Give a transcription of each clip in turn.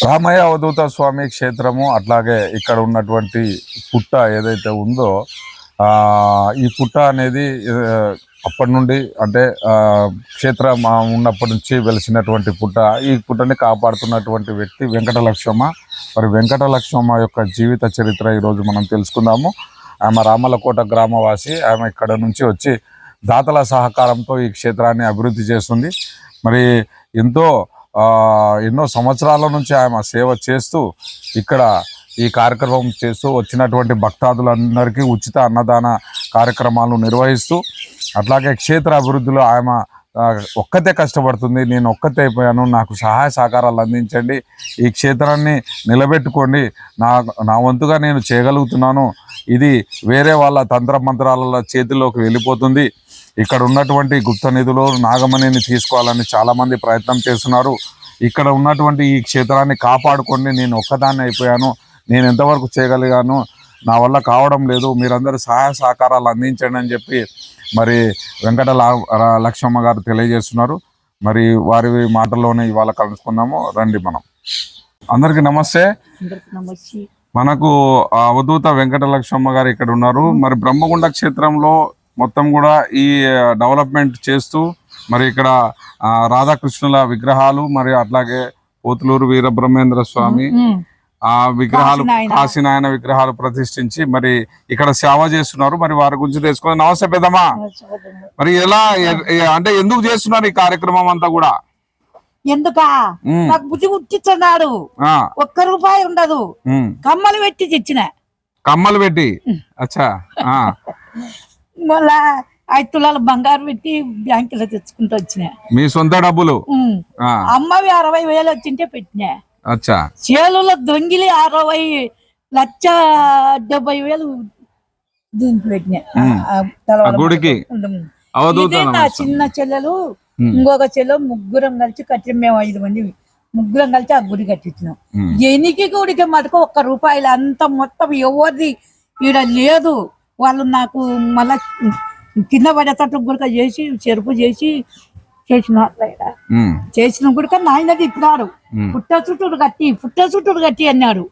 రామయ్య అవధూత స్వామి క్షేత్రము అట్లాగే ఇక్కడ ఉన్నటువంటి పుట్ట ఏదైతే ఉందో ఈ పుట్ట అనేది అప్పటి నుండి అంటే క్షేత్రం ఉన్నప్పటి నుంచి వెలిసినటువంటి పుట్ట. ఈ పుట్టని కాపాడుతున్నటువంటి వ్యక్తి వెంకటలక్ష్మమ్మ. మరి వెంకటలక్ష్మమ్మ యొక్క జీవిత చరిత్ర ఈరోజు మనం తెలుసుకుందాము. ఆమె రామలకోట గ్రామవాసి. ఆమె ఇక్కడ నుంచి వచ్చి దాతల సహకారంతో ఈ క్షేత్రాన్ని అభివృద్ధి చేస్తుంది. మరి ఎన్నో సంవత్సరాల నుంచి ఆమె సేవ చేస్తూ ఇక్కడ ఈ కార్యక్రమం చేస్తూ వచ్చినటువంటి భక్తాదులందరికీ ఉచిత అన్నదాన కార్యక్రమాలు నిర్వహిస్తూ అట్లాగే క్షేత్ర అభివృద్ధిలో ఆమె ఒక్కతే కష్టపడుతుంది. నేను ఒక్కతే అయిపోయాను, నాకు సహాయ సహకారాలు అందించండి, ఈ క్షేత్రాన్ని నిలబెట్టుకోండి, నా వంతుగా నేను చేయగలుగుతున్నాను, ఇది వేరే వాళ్ళ తంత్ర మంత్రాల చేతిలోకి వెళ్ళిపోతుంది, ఇక్కడ ఉన్నటువంటి గుప్త నిధులు నాగమణిని తీసుకోవాలని చాలామంది ప్రయత్నం చేస్తున్నారు, ఇక్కడ ఉన్నటువంటి ఈ క్షేత్రాన్ని కాపాడుకోండి, నేను ఒక్కదాన్ని అయిపోయాను, నేను ఎంతవరకు చేయగలిగాను, నా వల్ల కావడం లేదు, మీరందరూ సహాయ సహకారాలు అందించండి అని చెప్పి మరి లక్ష్మమ్మ గారు తెలియజేస్తున్నారు. మరి వారి మాటల్లోనే ఇవాళ కలుసుకుందాము, రండి మనం. అందరికీ నమస్తే. మనకు అవధూత వెంకటలక్ష్మమ్మ గారు ఇక్కడ ఉన్నారు. మరి బ్రహ్మగుండ క్షేత్రంలో మొత్తం కూడా ఈ డెవలప్మెంట్ చేస్తూ మరి ఇక్కడ రాధాకృష్ణుల విగ్రహాలు మరి అట్లాగే పోతులూరు వీరబ్రహ్మేంద్ర స్వామి ఆ విగ్రహాలు కాశీనాయన విగ్రహాలు ప్రతిష్ఠించి మరి ఇక్కడ సేవ చేస్తున్నారు. మరి వారి గురించి తెలుసుకుని. నమస్తే పెద్దమ్మా. మరి ఎలా అంటే ఎందుకు చేస్తున్నారు ఈ కార్యక్రమం అంతా కూడా? ఎందుక నాకు బుద్ధి ముట్టిస్తున్నాడు, ఒక్క రూపాయి ఉండదు, కమ్మలు పెట్టి తెచ్చిన. కమ్మలు పెట్టి? అచ్చా. మళ్ళా 5 తులాల బంగారు పెట్టి బ్యాంకులో తెచ్చుకుంటూ వచ్చిన. మీ సొంత డబ్బులు? అమ్మవి 60,000 వచ్చింటే పెట్టినా. అచ్చా. చేలులో దొంగిలి 60,70,000 దీనికి పెట్టినా. గుడికి నా చిన్న చెల్లెలు ఇంకొక చెల్లెలు ముగ్గురం కలిసి కట్టిన. మేము 5 మంది ముగ్గురం కలిసి ఆ గుడి కట్టించినాం. ఎనికి గుడికి మటుకు 1 రూపాయలు అంత మొత్తం ఎవరిది ఈడ లేదు. వాళ్ళు నాకు మళ్ళా కింద పడేటట్టు గుడక చేసి చెరుపు చేసి చేసిన గుడక నాయన తిప్పినాడు. పుట్ట చుట్టూరు కట్టి అన్నాడు.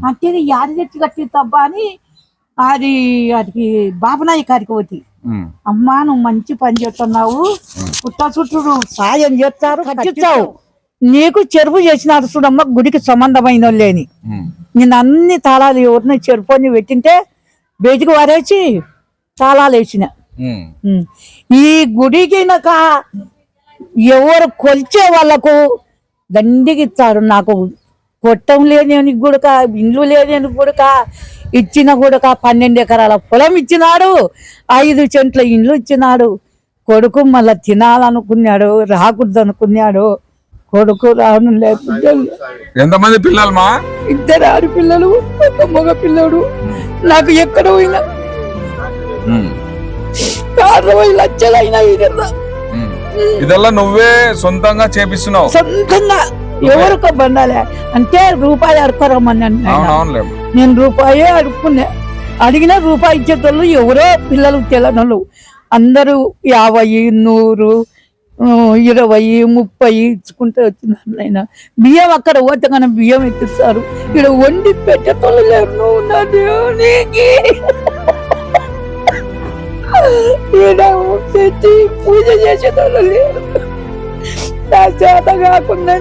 అంటే యాది తెచ్చి కట్టి తబ్బా అని అది వాటికి బాబనాయి కాడికి పోతి. అమ్మా నువ్వు మంచి పని చేస్తున్నావు, పుట్ట చుట్టూరు సాయం చేస్తారు, కట్టించావు, నీకు చెరుపు చేసినారు చూడమ్మ గుడికి సంబంధమైన వాళ్ళని. నేను అన్ని తాళాలు ఎవరిని చెరుపుని పెట్టింటే బయటికి వారేసి తాళాలు వేసిన. ఈ గుడికి ఎవరు కొలిచే వాళ్ళకు దండికి ఇచ్చారు. నాకు కొట్టం లేని గుడక, ఇండ్లు లేని గుడక ఇచ్చిన గుడక 12 ఎకరాల పొలం ఇచ్చినాడు, 5 సెంట్ల ఇండ్లు ఇచ్చినాడు. కొడుకు మళ్ళా తినాలనుకున్నాడు, రాకూడదు అనుకున్నాడు. కొడుకు రాను లేకపోతే. ఎంతమంది పిల్లలు? 2 ఆడపిల్లలు, 1 మగ పిల్లడు. నాకు ఎక్కడ పోయినా 60 లక్షలు అయినా ఇదల్లా నువ్వే సొంతంగా చేపిస్తున్నావు? సొంతంగా. ఎవరికో బండాలే అంటే రూపాయి అడుకోరమ్మని. నేను రూపాయే అడుక్కున్నా. అడిగిన రూపాయి ఇచ్చేటోళ్ళు ఎవరో పిల్లలు తెలనోళ్ళు అందరూ 50, 100, 20, 30 ఇచ్చుకుంటూ వచ్చినారు. ఆయన బియ్యం అక్కడ ఓటగానే బియ్యం ఎత్తిస్తారు. ఇక్కడ వండి పెట్టేటోళ్ళు లేరు. నువ్వు నా దేవునికి పెట్టి పూజ చేసేటోళ్ళు లేరు. నా చేత కాకుండా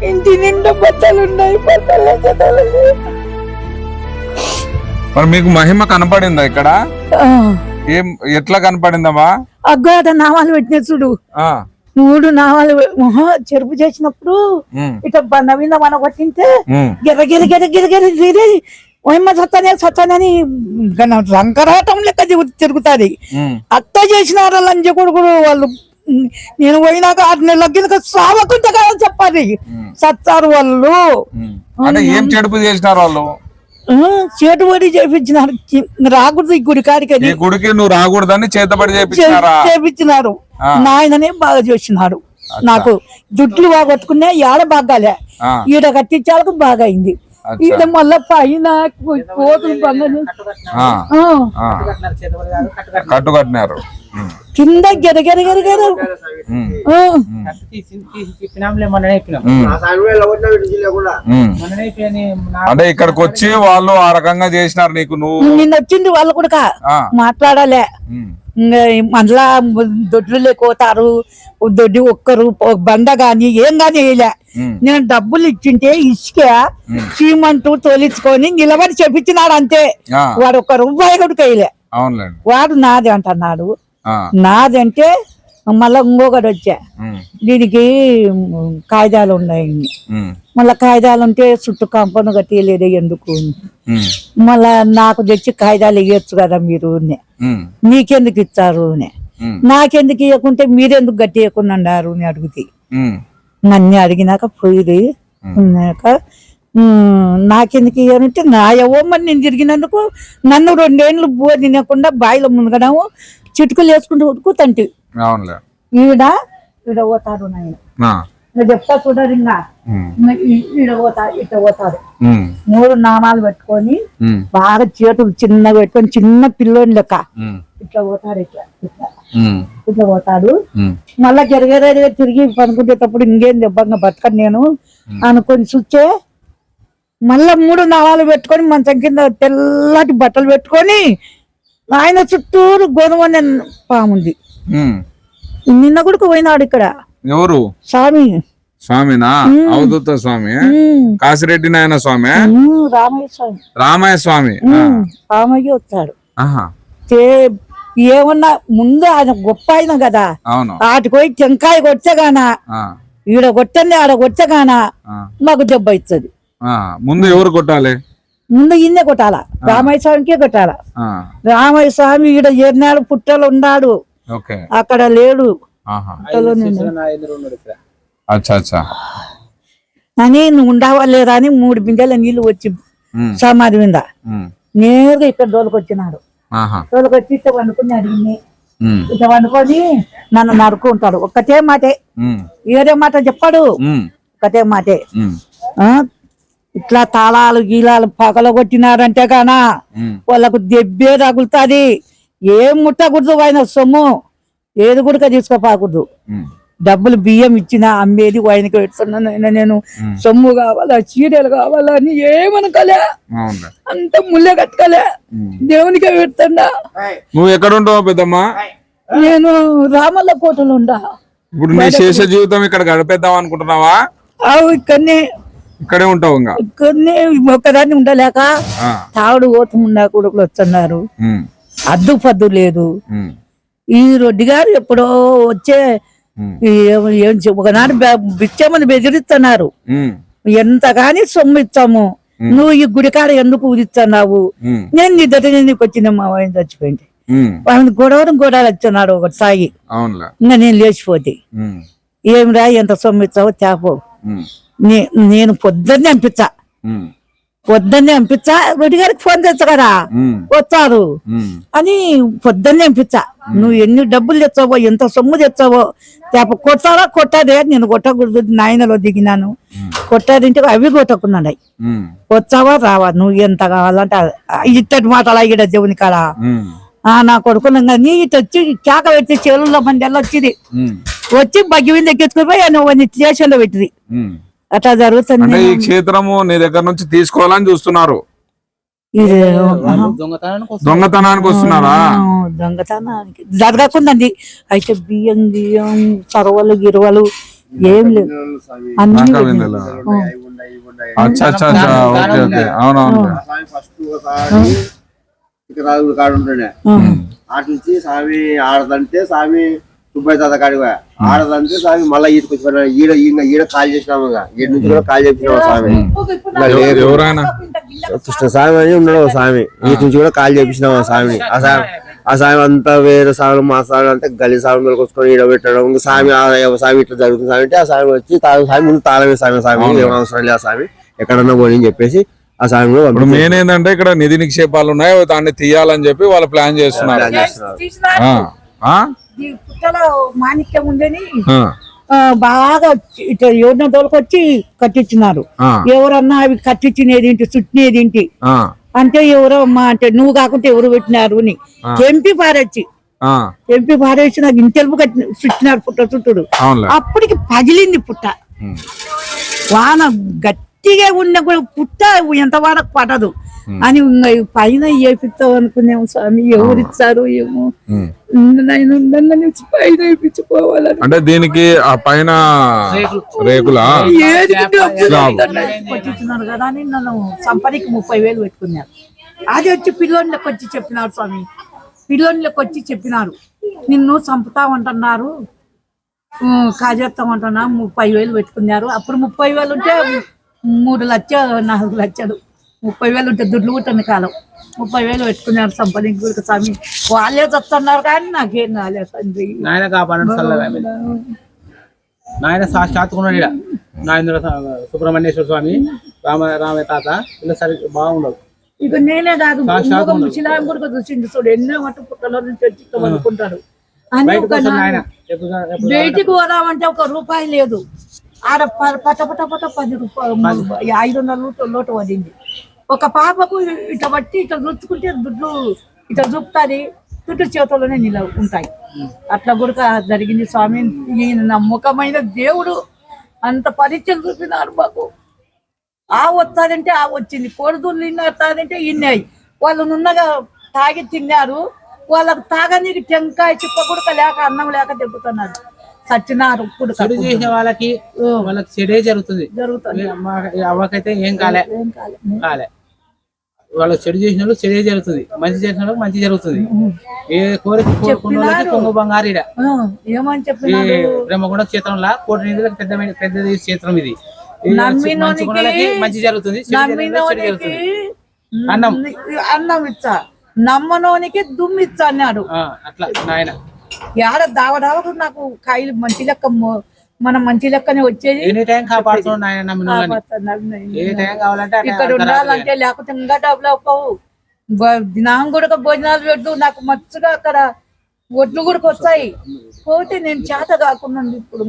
ఇంటి నిండా బట్టలు ఉన్నాయి, బట్టలు వేసేటోళ్ళు లేరు. మరి మీకు మహిమ కనపడిందా ఇక్కడ? ఎట్లా కనపడిందమ్మా? అగ్గోట నామాలు పెట్టిన చూడు, 3 నామాలు చెరుపు చేసినప్పుడు ఇట్లా బండ మీద మన కొట్టింటే గిర గిర గిర గిర గిర ఓయమ్మ సత్తానని రంకరాటం లెక్క తిరుగుతుంది. అత్త చేసినారు లంజ కొడుకుడు వాళ్ళు. నేను పోయినాక 6 నెలల కింద సావకుంటే కదా చెప్పాలి సత్తారు వాళ్ళు. ఏం చెడుపు చేసినారు వాళ్ళు? చేటుబడి చేపించినారు. రాకూడదు ఈ గుడి కాడికి, గుడికి నువ్వు రాకూడదని చేతబడి చేపించినారు. నాయననే బాగా చేసినారు. నాకు జుట్లు బాగా కొట్టుకున్నా, ఏడ బాగాలే, ఈడ కట్టించాలకు బాగా అయింది. ఈయన మళ్ళా పైన కోతులు బంగారు కట్టు కట్టినారు. కింద గెరగెరగెరగెర అంటే ఇక్కడికి వచ్చి వాళ్ళు ఆ రకంగా చేసినారు నీకు. నువ్వు నిన్న వచ్చింది వాళ్ళు కూడా మాట్లాడాలే. మళ్ళా దొడ్లు లేకపోతారు, దొడ్డి ఒక్కరు బండ గాని ఏం గాని వేయలే. నేను డబ్బులు ఇచ్చింటే ఇసుక సిమెంట్ తోలించుకొని నిలబడి చెప్పించినాడు అంతే. వాడు ఒక్క రూపాయి కూడా వేయలే. వాడు నాది అంటున్నాడు. నాదంటే మళ్ళా ఇంకొకటి వచ్చా, దీనికి కాగితాలు ఉన్నాయి. మళ్ళా కాగితాలు ఉంటే చుట్టూ కంపను కట్టియలేదు ఎందుకు, మళ్ళా నాకు తెచ్చి కాగితాలు ఇవ్వచ్చు కదా మీరు, నీకెందుకు ఇచ్చారు, నాకెందుకు ఇవ్వకుంటే మీరెందుకు గట్టి ఇవ్వకున్నారు అని అడిగితే, నన్ను అడిగినాక పోయి నాకెందుకు ఇవ్వనంటే నా ఎవరు నేను తిరిగినందుకు నన్ను 2 ఏళ్ళు బో తినకుండా బాయిలో మునగడము చిటుకులు వేసుకుంటూ ఉతుకుతంటి. ఈడ పోతాడు నాయన చెప్తా చూడరు. ఇంకా ఈడ పోతాడు, ఇట్లా పోతాడు. 3 నామాలు పెట్టుకొని బాగా చేతులు చిన్నగా పెట్టుకొని చిన్న పిల్లోని లెక్క ఇట్లా పోతాడు. ఇట్లా పోతాడు. మళ్ళా గెరగెరగా తిరిగి పనుకునేటప్పుడు ఇంకేం దెబ్బంగా బతకను నేను అనుకొని చూచే మళ్ళా 3 నామాలు పెట్టుకొని మంచం కింద తెల్లటి బట్టలు పెట్టుకొని ఆయన చుట్టూరు గోధుమ పాముంది. నిన్న కూడా పోయినాడు ఇక్కడ. ఎవరు? స్వామి. స్వామినా? అవధూత స్వామి, కాశిరెడ్డి నాయన స్వామి, రామయ్య స్వామి. రామయ్య స్వామి రామయ్య వచ్చాడు. ఏమన్నా ముందు ఆయన గొప్ప ఆయన కదా, ఆటికి పోయి టెంకాయ కొట్టగానా ఈడ కొట్టండి ఆడ కొట్టగానా మాకు దెబ్బ ఇస్తుంది. ముందు ఎవరు కొట్టాలి? ముందు ఇన్నే కొట్టాలా, రామయ్య స్వామికే కొట్టాలా. రామయ్య స్వామి ఈడ ఏర్నాడు పుట్టలు ఉన్నాడు, అక్కడ లేడు అని నువ్వు ఉండవా లేదా అని 3 బిందెల నీళ్లు వచ్చి సమాధి మీద నేరుగా ఇక్కడ దోలుకొచ్చినాడు. దోలుకొచ్చి ఇట్లా వండుకుని అడిగింది. ఇట్లా వండుకొని నన్ను నరుకుంటాడు. ఒక్కటే మాటే, ఏరే మాట చెప్పాడు, ఒక్కటే మాటే. ఇట్లా తాళాలు గీలాలు పగల కొట్టినారంటే గానా వాళ్ళకు దెబ్బే తగులుతుంది. ఏం ముట్టకూడదు, ఆయన సొమ్ము ఏది కూడా తీసుకోపోకూడదు. డబ్బులు బియ్యం ఇచ్చినా అమ్మేది ఆయనకి పెడుతున్నాను నేను. సొమ్ము కావాలా, చీరలు కావాలా అని ఏమనుకోలే, అంత ముల్లె కట్టుకోలే, దేవునికే పెడుతున్నా. నువ్వు ఎక్కడ ఉంటావు పెద్దమ్మా? నేను రామల్ల కోటలో ఉండా. ఇప్పుడు నీ శేష జీవితం ఇక్కడ గడిపేద్దాం అనుకుంటున్నావా? ఇక్కడే ఉంటావు? ఇక్కడనే ఒక్కదాన్ని ఉండలేక తావుడు ఓతముండా కొడుకులు వస్తున్నారు, అద్దు పద్దు లేదు. ఈ రెడ్డి గారు ఎప్పుడో వచ్చే ఒకనాడు బిచ్చమని బెదిరిస్తున్నారు. ఎంత గాని సొమ్ము ఇచ్చాము, నువ్వు ఈ గుడికాడ ఎందుకు ఊదిస్తున్నావు, నేను నీ దగ్గర నీకు వచ్చిన మా ఆయన చచ్చిపోయింది. ఆయన గొడవలు వచ్చన్నాడు ఒకటి సాగి. ఇంకా నేను లేచిపోతే ఏమిరా ఎంత సొమ్ము ఇచ్చావో తేపో, నేను పొద్దున్నే పంపించా రెడ్డి గారికి ఫోన్ చేస్తా కదా వచ్చారు అని పొద్దున్నే పంపించా. నువ్వు ఎన్ని డబ్బులు తెచ్చావో ఎంత సొమ్ము తెచ్చావో కొట్టారా కొట్టాదే, నేను కొట్టకూడదు నాయనలో దిగినాను, కొట్టాదంటే అవి కొట్టకున్నాయి. వచ్చావా రావా, నువ్వు ఎంత కావాలంటే ఇట్టటి మాటలా ఈడ దేవుని కాడ నా కొడుకున్నా నీ ఇటు వచ్చి కేక పెట్టి చెరువులో మంది వచ్చింది, వచ్చి బగ్గి మీద ఎక్కించుకుని నువ్వు స్టేషన్లో పెట్టింది. అట్లా జరుగుతుంది. ఈ క్షేత్రము నీ దగ్గర నుంచి తీసుకోవాలని చూస్తున్నారు, దొంగతనానికి వస్తున్నారా? దొంగతనానికి జరగకుందండి. అయితే బియ్యం గియ్యం సరవలు గిరవలు ఏం లేదు అన్ని. అటు నుంచి స్వామి ఆడదంటే స్వామి సుబ్బయ్య తాత కాడిగా ఆడదంటే స్వామి మళ్ళీ ఈతకు వచ్చి ఈడ కాల్ చేసినాము, ఈడ నుంచి కూడా కాల్ చేపించినాము స్వామి. కృష్ణ స్వామి అని ఉన్నాడు స్వామి, ఈత నుంచి కూడా కాల్ చేపించినాము స్వామిని. ఆ స్వామి అంతా వేరే స్వామి మా స్వామి అంటే గలి స్వామి వచ్చుకొని ఈడ పెట్టడం, ఇంకా స్వామి స్వామి ఇట్లా జరుగుతుంది స్వామి అంటే ఆ స్వామి వచ్చి స్వామి ముందు తాళమే స్వామి ఏం అవసరం లేదు ఆ స్వామి ఎక్కడన్నా పోని అని చెప్పేసి ఆ స్వామి. ఇప్పుడు మెయిన్ ఏంటంటే ఇక్కడ నిధి నిక్షేపాలు ఉన్నాయి, దాన్ని తీయాలని చెప్పి వాళ్ళు ప్లాన్ చేస్తున్నారు. మాణిక్యం ఉందని బాగా ఇట్లా ఎవరిన తోలుకొచ్చి కట్టించినారు. ఆ, ఎవరన్నా అవి కట్టించినది ఏంటి చుట్టినది ఏంటి ఆ, అంటే ఎవరో అమ్మా అంటే నువ్వు కాకుంటే ఎవరు పెట్టినారు అని ఎంపీ పారేచ్చి ఆ, పారేసి నాకు ఇంతెలుపు కట్టి చుట్టినారు పుట్ట చుట్టూడు. అవునులే. అప్పటికి పగిలింది పుట్ట. ఉమ్, వాన గట్టిగా ఉన్న కూడా పుట్ట ఎంత వానకు పడదు అని ఇంకా పైన వేపిస్తావు అనుకున్నాము స్వామి. ఎవరిచ్చారు ఏమో ఉమ్. నేను నన్ను పైన వేయించుకోవాలని అంటే దీనికి ఆ పైన రేకులా కొట్టించున్నారు కదా అని నన్ను సంపరికి 30,000 పెట్టుకున్నారు. అది వచ్చి పిల్లోళ్ళకి వచ్చి చెప్పినారు స్వామి. పిల్లోళ్ళకి వచ్చి చెప్పినారు నిన్ను చంపుతామంటున్నారు, కాజేస్తామంటున్నా 30,000 పెట్టుకున్నారు. అప్పుడు 30,000 ఉంటే 3 లక్షలు 4 లక్షలు 30,000 ఉంటే దుడ్లు పుట్టిన కాలం 30,000 పెట్టుకున్నారు సంపనికి కూడా స్వామి. వాళ్ళే చెప్తున్నారు కానీ నాకేం రాలేదు తండ్రి. నాయన కాపాడండి చల్లగా. నాయన సాక్షాత్కున్నాడు ఇక్కడ నాయన సుబ్రహ్మణ్యేశ్వర స్వామి రామయ్య తాత ఇలా సరి బాగుండదు. ఇక నేనే కాదు ముసలాం కూడా చూసిండు చూడు ఎన్నో మట్టు పుట్టలో నుంచి వచ్చి ఇక్కడ వండుకుంటాడు అని. బయటికి పోదామంటే 1 రూపాయి లేదు. ఆడ పట 10 రూపాయలు 500 లోటు పడింది. ఒక పాపకు ఇట్లా బట్టి ఇట్లా చూసుకుంటే దుడ్లు ఇట్లా చూపుతుంది, దుడ్డు చేతుల్లోనే నిలవ ఉంటాయి. అట్లా కూడా జరిగింది స్వామి. ఈయన నమ్మకమైన దేవుడు అంత పరీక్షలు చూపినారు మాకు. ఆ వస్తాదంటే ఆ వచ్చింది, కోడిదుళ్ళు వస్తాదంటే ఇన్నాయి. వాళ్ళు నున్నగా తాగి తిన్నారు. వాళ్ళకు తాగనీకి టెంకాయ చిప్ప కూడా లేక అన్నం లేక దెబ్బతున్నారు, సచ్చినారు. ఇప్పుడు చేసిన వాళ్ళకి చెడే జరుగుతుంది. అవ్వకైతే ఏం కాలే. వాళ్ళు చెడు చేసిన వాళ్ళు చెడే జరుగుతుంది, మంచి చేసిన వాళ్ళకి మంచి జరుగుతుంది. ఏ కోరిక కోరుకున్న వాళ్ళకి కొంగు బంగారు. ఏమని చెప్పినారు? బ్రహ్మగుండ క్షేత్రంలో 1 కోటి నిధులకు పెద్దది క్షేత్రం ఇది. మంచి జరుగుతుంది, అన్నం ఇచ్చా, నమ్మనోనికి దుమ్ము ఇచ్చా అన్నాడు. అట్లా నాయన యాడ దావకు నాకు కాయలు మంచి లెక్క మనం మంచి లెక్కనే వచ్చేది. ఎనీ టైం కాపాడుతున్నాడు నాయన. నమ్మిన ఏ టైం కావాలంటే ఇక్కడ ఉండాలంటే లేకపోతే ఇంకా డబ్బులు అవ్వవు. దినం కూడా భోజనాలు పెడుతూ నాకు మచ్చుగా అక్కడ ఒడ్లు కూడా వస్తాయి. పోతే నేను చేత కాకుండా ఇప్పుడు